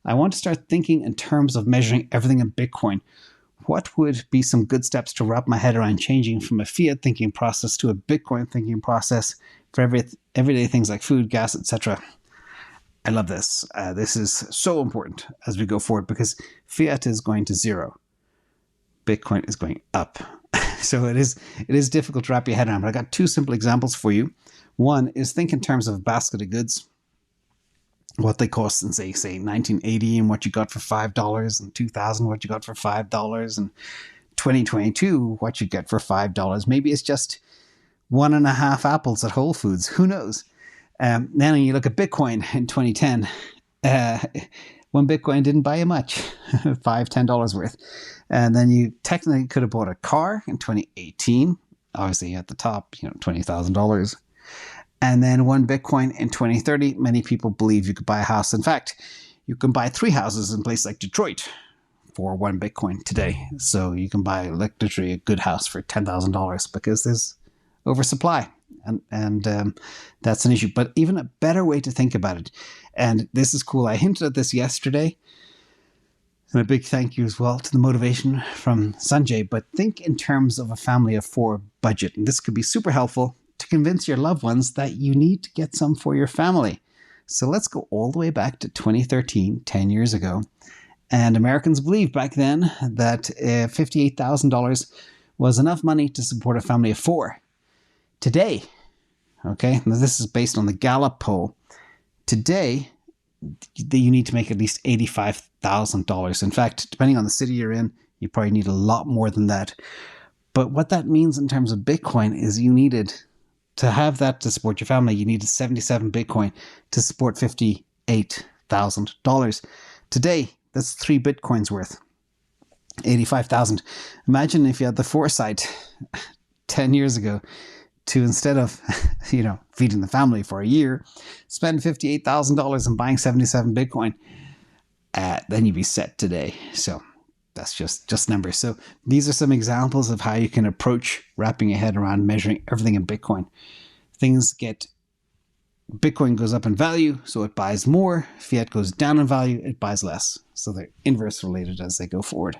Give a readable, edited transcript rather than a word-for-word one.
I want to start thinking in terms of measuring everything in Bitcoin. What would be some good steps to wrap my head around changing from a fiat thinking process to a Bitcoin thinking process for everyday things like food, gas, etc.? I love this. This is so important as we go forward because fiat is going to zero. Bitcoin is going up. So it is difficult to wrap your head around, but I got two simple examples for you. One is think in terms of a basket of goods, what they cost in say 1980 and what you got for $5, and 2000 what you got for $5, and 2022 what you get for $5. Maybe it's just 1.5 apples at Whole Foods. Who knows? Then when you look at Bitcoin in 2010, one Bitcoin didn't buy you much, $5-10 worth. And then you technically could have bought a car in 2018, obviously at the top, $20,000. And then one Bitcoin in 2030, many people believe you could buy a house. In fact, you can buy 3 houses in a place like Detroit for one Bitcoin today. So you can buy literally a good house for $10,000 because there's oversupply. And that's an issue. But even a better way to think about it, and this is cool, I hinted at this yesterday, and a big thank you as well to the motivation from Sanjay, but think in terms of a family of 4 budget. And this could be super helpful to convince your loved ones that you need to get some for your family. So let's go all the way back to 2013, 10 years ago. And Americans believed back then that $58,000 was enough money to support a family of 4. Today, okay, now this is based on the Gallup poll. Today, you need to make at least $85,000. In fact, depending on the city you're in, you probably need a lot more than that. But what that means in terms of Bitcoin is you needed to have that to support your family. You needed 77 Bitcoin to support $58,000. Today, that's 3 Bitcoins worth, 85,000. Imagine if you had the foresight 10 years ago to, instead of, feeding the family for a year, spend $58,000 and buying 77 Bitcoin, then you'd be set today. So that's just numbers. So these are some examples of how you can approach wrapping your head around measuring everything in Bitcoin. Bitcoin goes up in value, so it buys more. Fiat goes down in value, it buys less. So they're inverse related as they go forward.